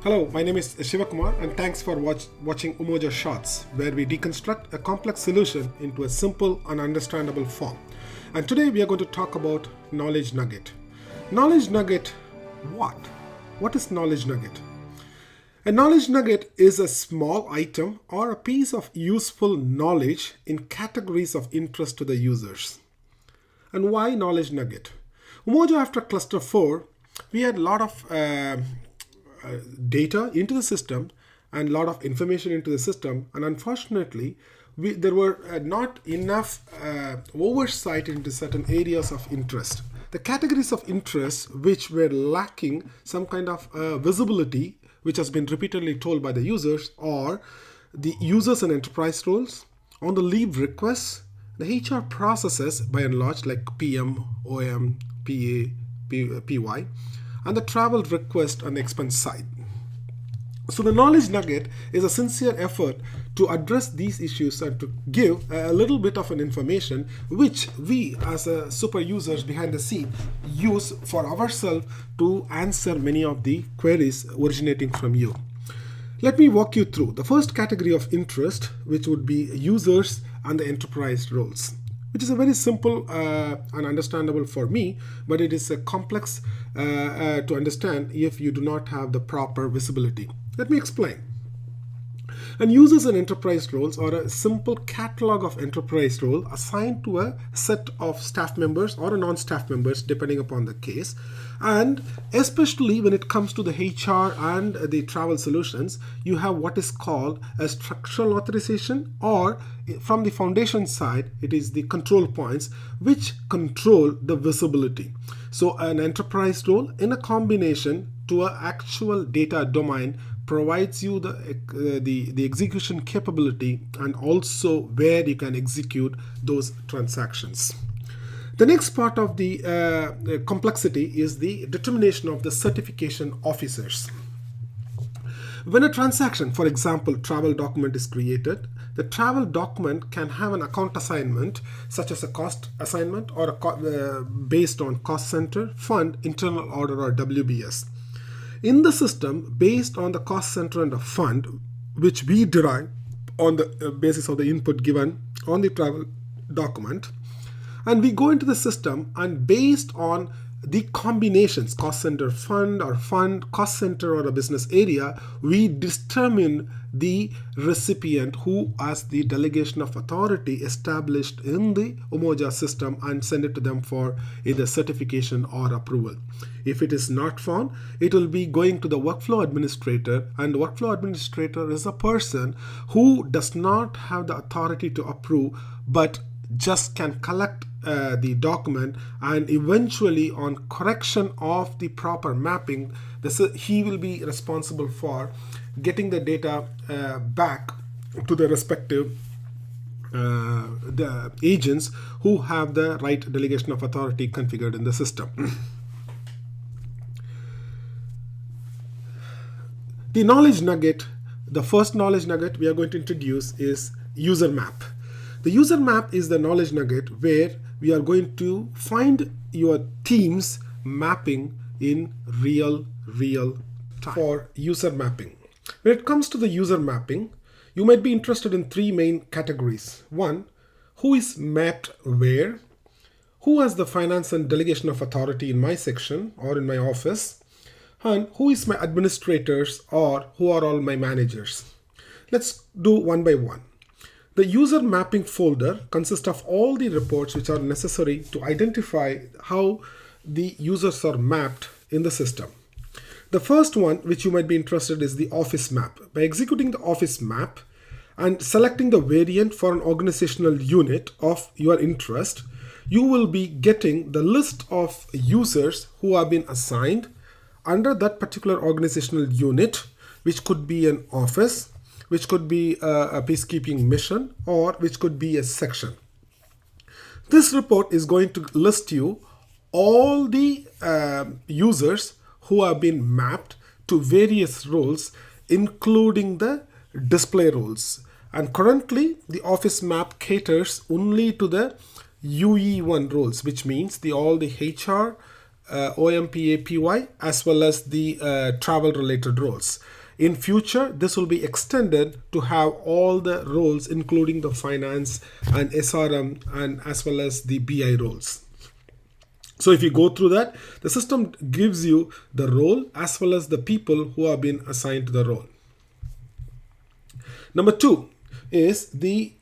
Hello, my name is Siva Kumar and thanks for watching Umoja Shorts, where we deconstruct a complex solution into a simple and understandable form. And today we are going to talk about Knowlege Nugget. Knowlege Nugget, what? What is Knowlege Nugget? A knowledge nugget is a small item or a piece of useful knowledge in categories of interest to the users. And why knowledge nugget? Umoja after cluster 4, we had a lot of data into the system and a lot of information into the system, and unfortunately there were not enough oversight into certain areas of interest. The categories of interest which were lacking some kind of visibility, which has been repeatedly told by the users, are the users and enterprise roles, on the leave requests, the HR processes by and large like PM, OM, PA, PY, and the travel request on the expense side. So the knowledge nugget is a sincere effort to address these issues and to give a little bit of an information which we as a super users behind the scene use for ourselves to answer many of the queries originating from you. Let me walk you through the first category of interest, which would be users and the enterprise roles, which is a very simple and understandable for me, but it is a complex to understand if you do not have the proper visibility. Let me explain. And users and enterprise roles are a simple catalog of enterprise role assigned to a set of staff members or non-staff members depending upon the case. And especially when it comes to the HR and the travel solutions, you have what is called a structural authorization, or from the foundation side, it is the control points which control the visibility. So an enterprise role in a combination to an actual data domain provides you the execution capability and also where you can execute those transactions. The next part of the complexity is the determination of the certification officers. When a transaction, for example, travel document is created, the travel document can have an account assignment, such as a cost assignment or based on cost center, fund, internal order, or WBS. In the system, based on the cost center and the fund, which we derive on the basis of the input given on the travel document, and we go into the system and based on the combinations, cost center fund or fund, cost center or a business area, we determine the recipient who has the delegation of authority established in the Umoja system and send it to them for either certification or approval. If it is not found, it will be going to the workflow administrator, and the workflow administrator is a person who does not have the authority to approve but just can collect the document, and eventually on correction of the proper mapping, he will be responsible for getting the data back to the respective the agents who have the right delegation of authority configured in the system. The knowledge nugget, the first knowledge nugget we are going to introduce is user map. The user map is the knowledge nugget where we are going to find your team's mapping in real time. For user mapping, when it comes to the user mapping, you might be interested in three main categories. One, who is mapped where, who has the finance and delegation of authority in my section or in my office, and who is my administrators or who are all my managers. Let's do one by one. The user mapping folder consists of all the reports which are necessary to identify how the users are mapped in the system. The first one which you might be interested in is the office map. By executing the office map and selecting the variant for an organizational unit of your interest, you will be getting the list of users who have been assigned under that particular organizational unit, which could be an office, which could be a peacekeeping mission, or which could be a section. This report is going to list you all the users who have been mapped to various roles, including the display roles. And currently, the office map caters only to the UE1 roles, which means all the HR OMPAPY as well as the travel related roles. In future, this will be extended to have all the roles, including the finance and SRM and as well as the BI roles. So if you go through that, the system gives you the role as well as the people who have been assigned to the role. Number 2 is the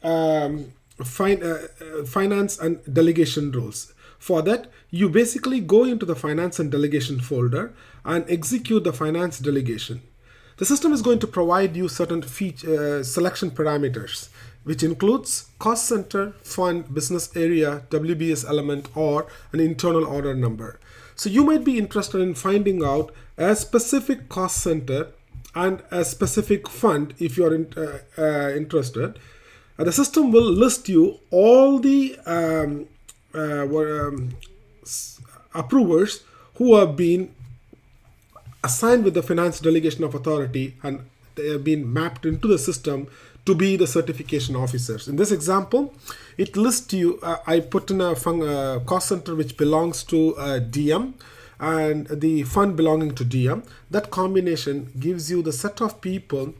finance and delegation roles. For that, you basically go into the finance and delegation folder and execute the finance delegation. The system is going to provide you certain selection parameters, which includes cost center, fund, business area, WBS element, or an internal order number. So you might be interested in finding out a specific cost center and a specific fund if you are interested. The system will list you all the approvers who have been assigned with the finance delegation of authority, and they have been mapped into the system to be the certification officers. In this example, it lists you, I put in a cost center which belongs to DM and the fund belonging to DM. That combination gives you the set of people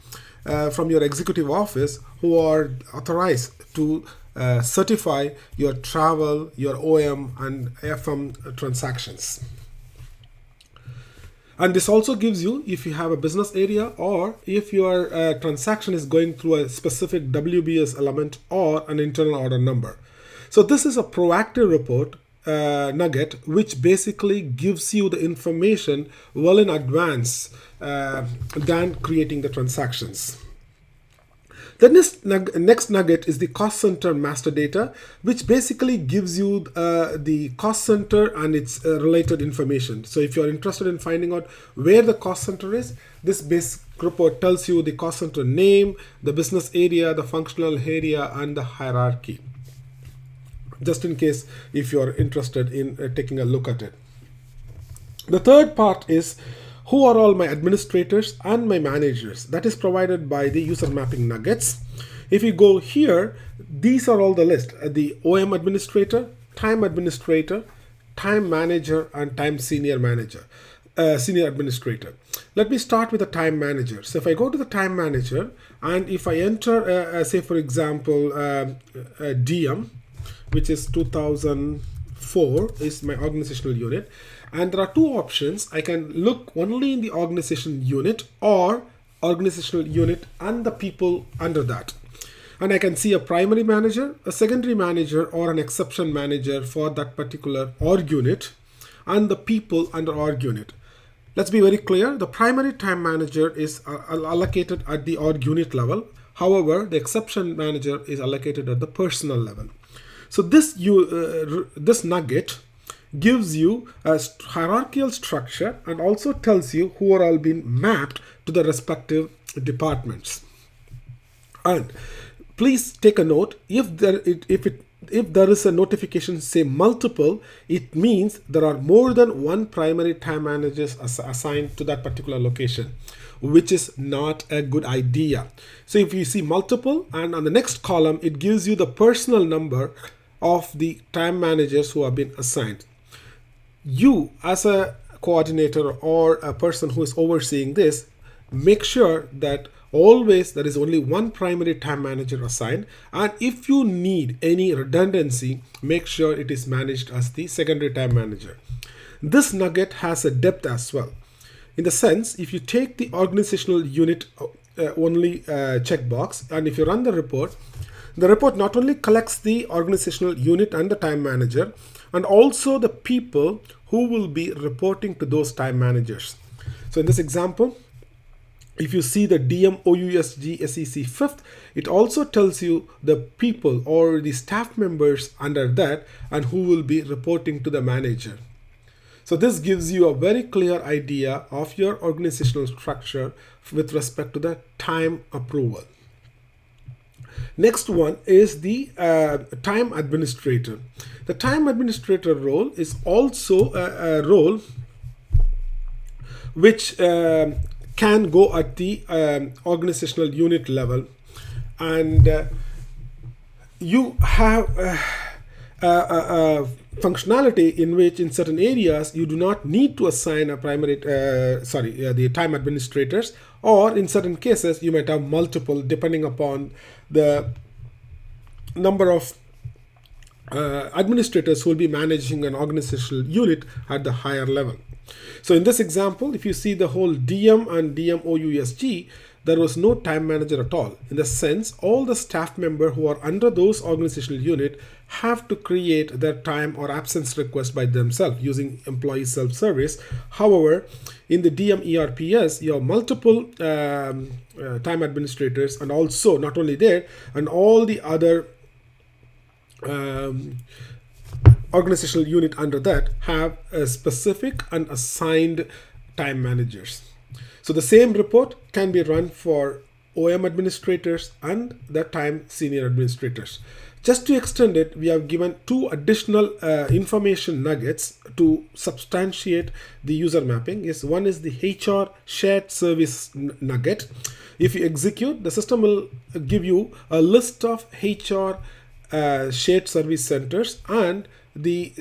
from your executive office who are authorized to certify your travel, your OM and FM transactions. And this also gives you, if you have a business area or if your transaction is going through a specific WBS element or an internal order number. So this is a proactive report nugget, which basically gives you the information well in advance than creating the transactions. The next nugget is the cost center master data, which basically gives you the cost center and its related information. So if you're interested in finding out where the cost center is, this basic report tells you the cost center name, the business area, the functional area, and the hierarchy. Just in case if you're interested in taking a look at it. The third part is who are all my administrators and my managers. That is provided by the user mapping nuggets. If you go here, these are all the list. The OM administrator, time manager, and time senior manager, senior administrator. Let me start with the time manager. So if I go to the time manager and if I enter, say for example, DM, which is 2004 is my organizational unit. And there are two options. I can look only in the organization unit or organizational unit and the people under that. And I can see a primary manager, a secondary manager, or an exception manager for that particular org unit and the people under org unit. Let's be very clear. The primary time manager is allocated at the org unit level. However, the exception manager is allocated at the personal level. So this nugget gives you a hierarchical structure and also tells you who are all being mapped to the respective departments. And please take a note, if there is a notification say multiple, it means there are more than one primary time managers assigned to that particular location, which is not a good idea. So if you see multiple, and on the next column it gives you the personal number of the time managers who have been assigned. You as a coordinator or a person who is overseeing this, make sure that always there is only one primary time manager assigned, and if you need any redundancy, make sure it is managed as the secondary time manager. This nugget has a depth as well, in the sense if you take the organizational unit only checkbox and if you run the report not only collects the organizational unit and the time manager, and also the people who will be reporting to those time managers. So in this example, if you see the DM OUSG SEC 5th, it also tells you the people or the staff members under that and who will be reporting to the manager. So this gives you a very clear idea of your organizational structure with respect to the time approval. Next one is the time administrator. The time administrator role is also a role which can go at the organizational unit level, and you have functionality in which in certain areas you do not need to assign a the time administrators, or in certain cases you might have multiple depending upon the number of administrators who will be managing an organizational unit at the higher level. So in this example, if you see the whole DM and DMOUSG, there was no time manager at all. In the sense, all the staff members who are under those organizational unit have to create their time or absence request by themselves using employee self-service. However, in the DM ERPS, you have multiple time administrators, and also not only there, and all the other organizational unit under that have a specific and assigned time managers. So the same report can be run for OM administrators and the time senior administrators. Just to extend it, we have given two additional information nuggets to substantiate the user mapping. One is the HR shared service nugget. If you execute, the system will give you a list of HR shared service centers and the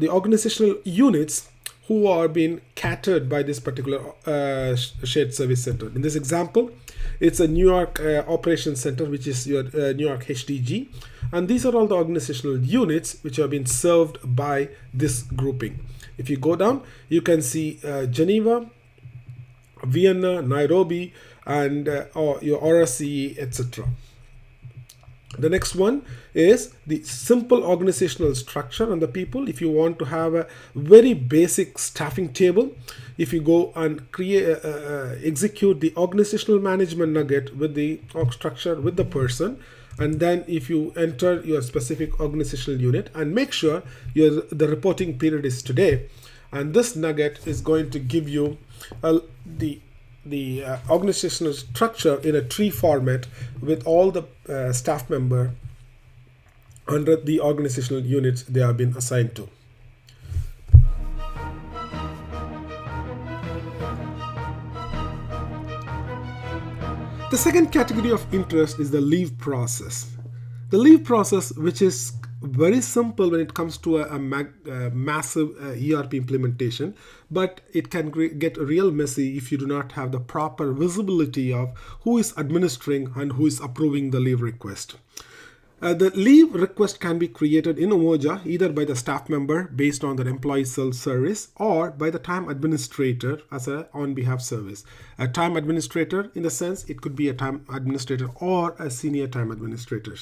organizational units who are being catered by this particular shared service center. In this example, it's a New York Operations Center, which is your New York HDG. And these are all the organizational units which have been served by this grouping. If you go down, you can see Geneva, Vienna, Nairobi, and your RSCE, etc. The next one is the simple organizational structure and the people. If you want to have a very basic staffing table, if you go and create, execute the organizational management nugget with the org structure with the person, and then if you enter your specific organizational unit and make sure the reporting period is today, and this nugget is going to give you the organizational structure in a tree format with all the staff member under the organizational units they have been assigned to. The second category of interest is the leave process. The leave process, which is very simple when it comes to a massive ERP implementation, but it can get real messy if you do not have the proper visibility of who is administering and who is approving the leave request. The leave request can be created in Umoja either by the staff member based on their employee self-service or by the time administrator as a on-behalf service. A time administrator, in the sense, it could be a time administrator or a senior time administrator.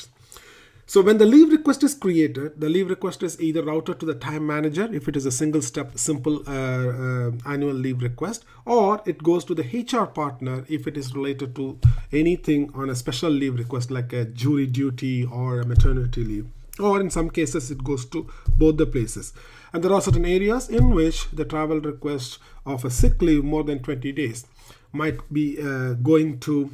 So when the leave request is created, the leave request is either routed to the time manager if it is a single step simple annual leave request, or it goes to the HR partner if it is related to anything on a special leave request like a jury duty or a maternity leave, or in some cases it goes to both the places. And there are certain areas in which the travel request of a sick leave more than 20 days might be going to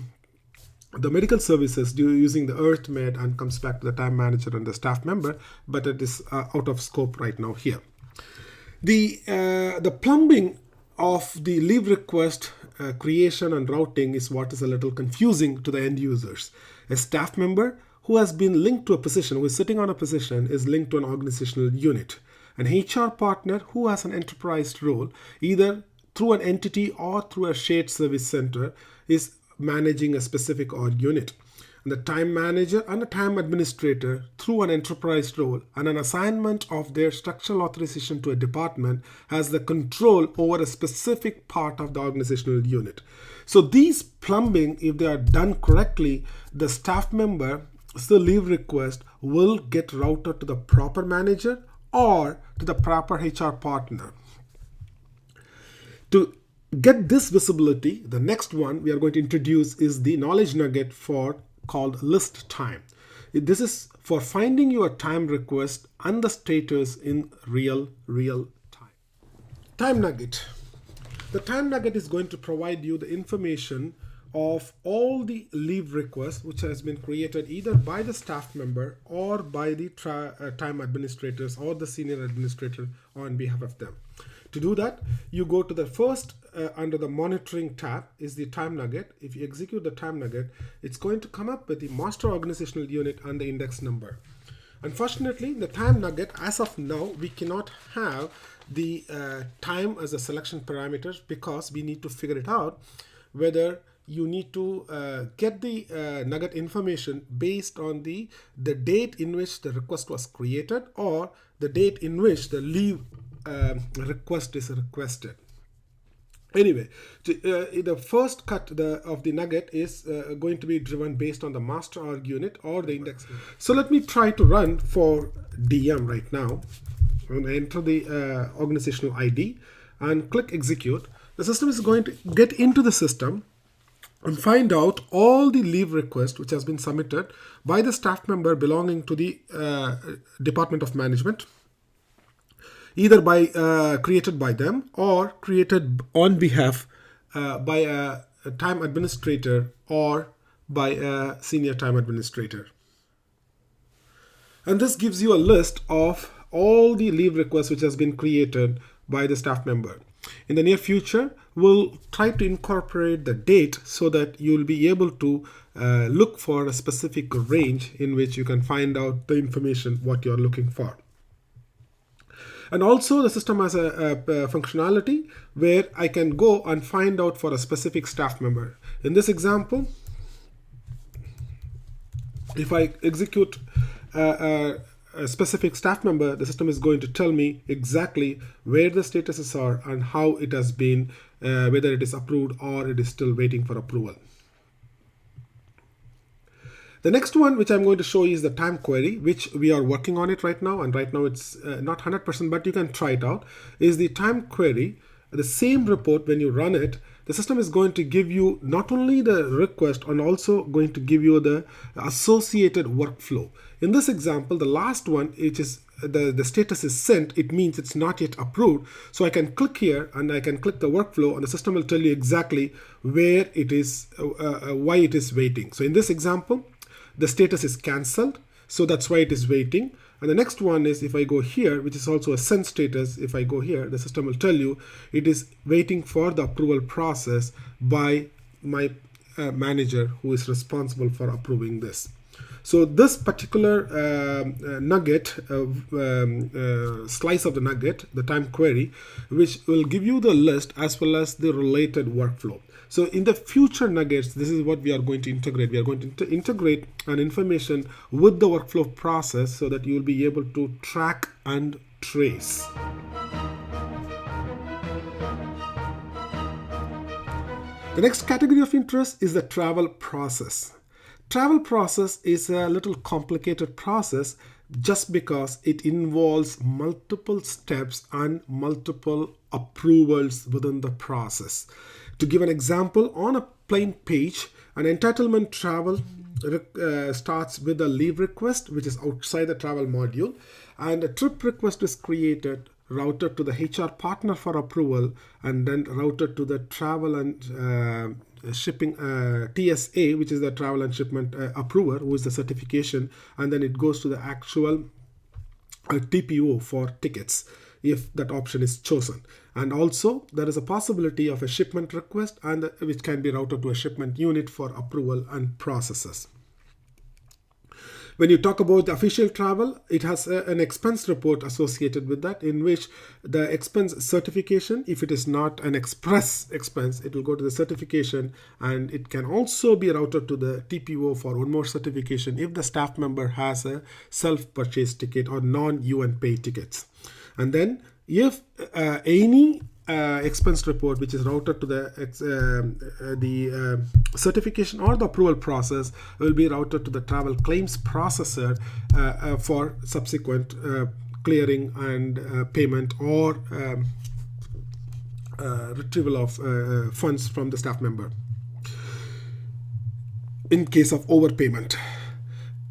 the medical services using the EarthMed and comes back to the time manager and the staff member, but it is out of scope right now here. The plumbing of the leave request creation and routing is what is a little confusing to the end users. A staff member who has been linked to a position, who is sitting on a position, is linked to an organizational unit. An HR partner who has an enterprise role, either through an entity or through a shared service center, is managing a specific org unit. And the time manager and the time administrator through an enterprise role and an assignment of their structural authorization to a department has the control over a specific part of the organizational unit. So these plumbing, if they are done correctly, the staff member, the leave request will get routed to the proper manager or to the proper HR partner. To get this visibility, the next one we are going to introduce is the Knowlege Nugget called List Time. This is for finding your time request and the status in real time. Time Nugget. The Time Nugget is going to provide you the information of all the leave requests which has been created either by the staff member or by the time administrators or the senior administrator on behalf of them. To do that, you go to the first under the monitoring tab is the Time Nugget. If you execute the Time Nugget, it's going to come up with the master organizational unit and the index number. Unfortunately, the time nugget, as of now, we cannot have the time as a selection parameter because we need to figure it out whether you need to get the nugget information based on the date in which the request was created or the date in which the leave request is requested. Anyway, the first cut of the nugget is going to be driven based on the master arg unit or the index. So let me try to run for DM right now. I'm going to enter the organizational ID and click execute. The system is going to get into the system and find out all the leave requests which has been submitted by the staff member belonging to the Department of Management, either by created by them or created on behalf by a time administrator or by a senior time administrator. And this gives you a list of all the leave requests which has been created by the staff member. In the near future, we'll try to incorporate the date so that you'll be able to look for a specific range in which you can find out the information what you're looking for. And also the system has a functionality where I can go and find out for a specific staff member. In this example, if I execute a specific staff member, the system is going to tell me exactly where the statuses are and how it has been, whether it is approved or it is still waiting for approval. The next one which I'm going to show is the time query, which we are working on it right now. And right now it's not 100%, but you can try it out. Is the time query, the same report when you run it, the system is going to give you not only the request and also going to give you the associated workflow. In this example, the last one, which is the status is sent, it means it's not yet approved. So I can click here and I can click the workflow and the system will tell you exactly where it is, why it is waiting. So in this example, the status is cancelled, so that's why it is waiting. And the next one is if I go here, which is also a sent status, if I go here, the system will tell you it is waiting for the approval process by my manager who is responsible for approving this. So this particular nugget, slice of the nugget, the time query, which will give you the list as well as the related workflow. So in the future nuggets, this is what we are going to integrate. We are going to integrate an information with the workflow process so that you will be able to track and trace. The next category of interest is the travel process. Travel process is a little complicated process just because it involves multiple steps and multiple approvals within the process. To give an example, on a plain page, an entitlement travel starts with a leave request, which is outside the travel module, and a trip request is created, routed to the HR partner for approval, and then routed to the travel and shipping TSA, which is the travel and shipment approver, who is the certification, and then it goes to the actual TPO for tickets if that option is chosen. And also there is a possibility of a shipment request and which can be routed to a shipment unit for approval and processes. When you talk about the official travel, it has an expense report associated with that, in which the expense certification, if it is not an express expense, it will go to the certification, and it can also be routed to the TPO for one more certification if the staff member has a self-purchase ticket or non-UN pay tickets. And then if any expense report which is routed to the certification or the approval process will be routed to the travel claims processor for subsequent clearing and payment or retrieval of funds from the staff member in case of overpayment.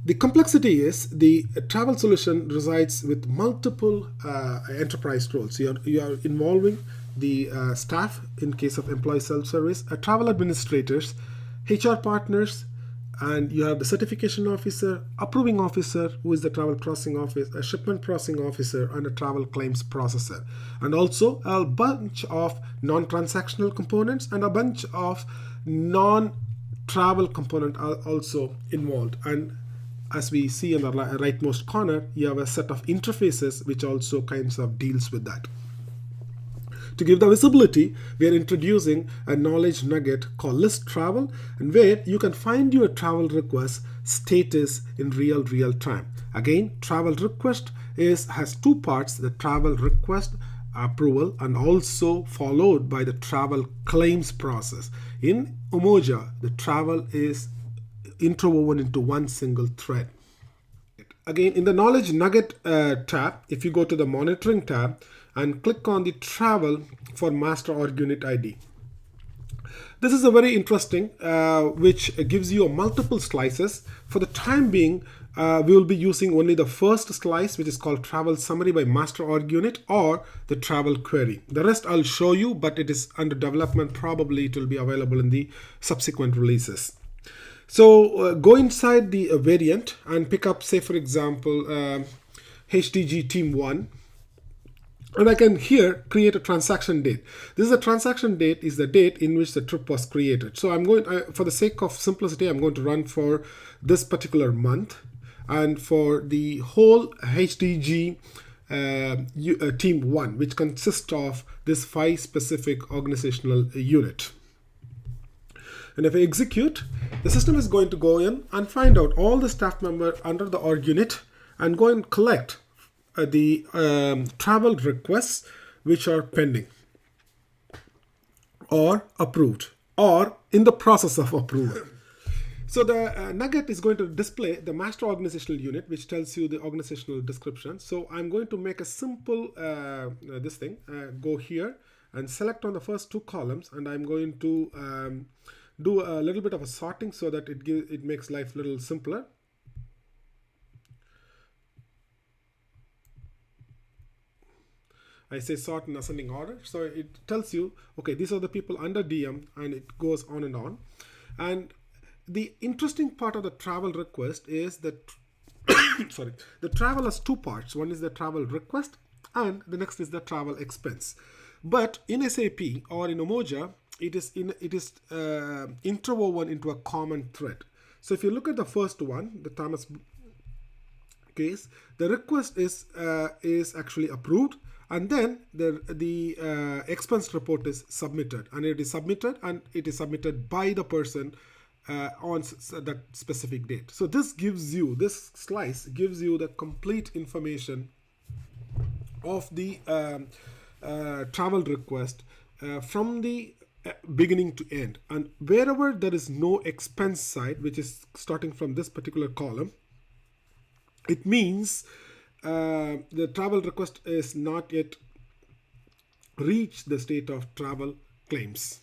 The complexity is the travel solution resides with multiple enterprise roles. You are involving the staff in case of employee self-service, travel administrators, HR partners, and you have the certification officer, approving officer, who is the travel processing officer, a shipment processing officer, and a travel claims processor. And also a bunch of non-transactional components and a bunch of non-travel components are also involved. And as we see in the rightmost corner, you have a set of interfaces which also kinds of deals with that. To give the visibility, we are introducing a knowledge nugget called list travel, and where you can find your travel request status in real time. Again, travel request has two parts: the travel request approval and also followed by the travel claims process. In Umoja, the travel is interwoven into one single thread. Again, in the Knowledge Nugget tab, if you go to the Monitoring tab and click on the Travel for Master Org Unit ID. This is a very interesting, which gives you multiple slices. For the time being, we will be using only the first slice, which is called Travel Summary by Master Org Unit, or the Travel Query. The rest I'll show you, but it is under development. Probably it will be available in the subsequent releases. So go inside the variant and pick up, say for example, HDG Team 1. And I can here create a transaction date. This is a transaction date is the date in which the trip was created. So I'm going, for the sake of simplicity, I'm going to run for this particular month. And for the whole HDG Team 1, which consists of this 5 specific organizational unit. And if I execute, the system is going to go in and find out all the staff member under the org unit and go and collect the travel requests which are pending or approved or in the process of approval. So the Nugget is going to display the master organizational unit, which tells you the organizational description. So I'm going to make a simple go here and select on the first 2 columns, and I'm going to do a little bit of a sorting so that it makes life a little simpler. I say sort in ascending order. So it tells you, okay, these are the people under DM, and it goes on and on. And the interesting part of the travel request is that, the travel has 2 parts. One is the travel request, and the next is the travel expense. But in SAP or in Umoja, it is interwoven into a common thread. So if you look at the first one, the Thomas case, the request is actually approved, and then the expense report is submitted, and it is submitted by the person on that specific date. So this slice gives you the complete information of the travel request from the beginning to end. And wherever there is no expense side, which is starting from this particular column, it means the travel request is not yet reached the state of travel claims.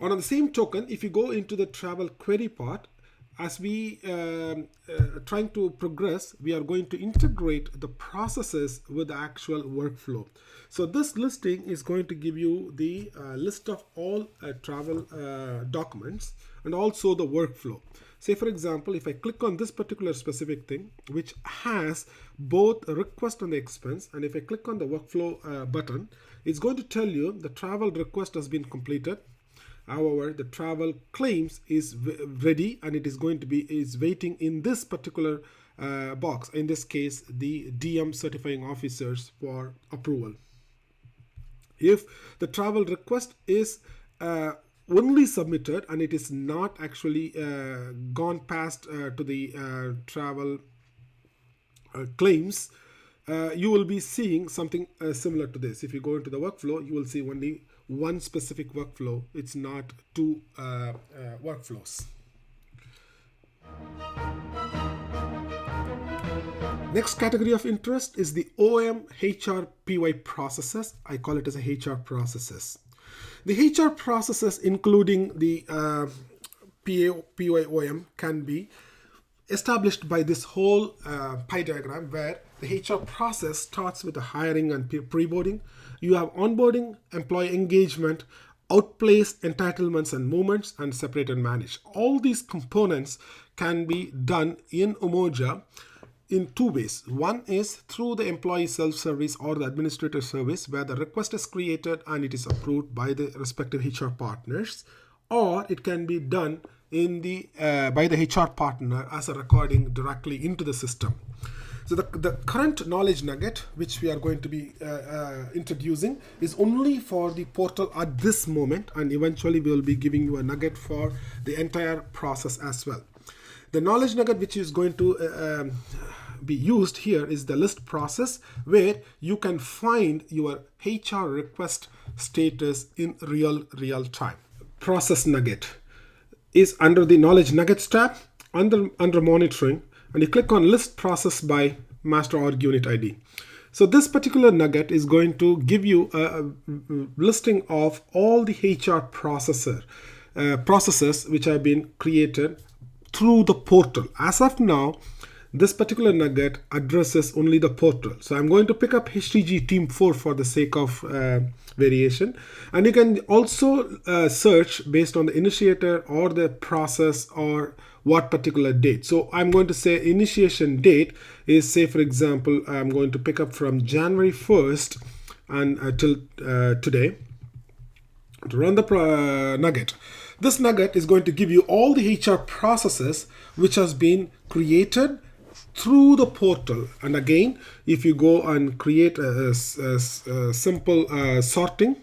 On the same token, if you go into the travel query part, as we trying to progress, we are going to integrate the processes with the actual workflow. So this listing is going to give you the list of all travel documents and also the workflow. Say for example, if I click on this particular specific thing, which has both a request and the expense, and if I click on the workflow button, it's going to tell you the travel request has been completed. However, the travel claims is ready, and it is going to be waiting in this particular box. In this case, the DM certifying officers for approval. If the travel request is only submitted and it is not actually gone past to the travel claims, you will be seeing something similar to this. If you go into the workflow, you will see only one specific workflow. It's not 2 workflows. Next category of interest is the OM HR PY processes. I call it as a HR processes. The HR processes, including the PYOM, can be established by this whole pie diagram, where the HR process starts with the hiring and preboarding. You have onboarding, employee engagement, outplace, entitlements and movements, and separate and manage. All these components can be done in Umoja in 2 ways. One is through the employee self-service or the administrator service, where the request is created and it is approved by the respective HR partners, or it can be done in the by the HR partner as a recording directly into the system. So the current Knowledge Nugget, which we are going to be introducing, is only for the portal at this moment, and eventually we will be giving you a nugget for the entire process as well. The Knowledge Nugget which is going to be used here is the list process, where you can find your HR request status in real time. Process Nugget is under the Knowledge Nuggets tab, under monitoring, and you click on list process by master org unit ID. So this particular nugget is going to give you a listing of all the HR processes which have been created through the portal. As of now, this particular nugget addresses only the portal. So I'm going to pick up HTG Team 4 for the sake of variation. And you can also search based on the initiator or the process or what particular date. So I'm going to say initiation date is, say for example, I'm going to pick up from January 1st and till today to run the nugget. This nugget is going to give you all the HR processes which has been created through the portal. And again, if you go and create a simple sorting,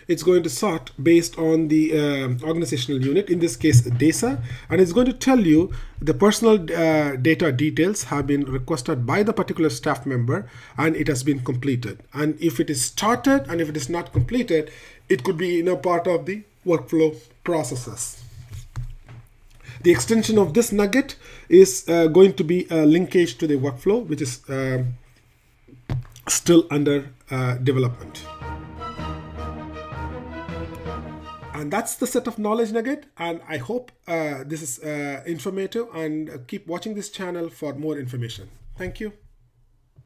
it's going to sort based on the organizational unit, in this case DESA, and it's going to tell you the personal data details have been requested by the particular staff member and it has been completed. And if it is started and if it is not completed, it could be in a part of the workflow processes. The extension of this nugget is going to be a linkage to the workflow, which is still under development. And that's the set of Knowledge Nugget, and I hope this is informative, and keep watching this channel for more information. Thank you.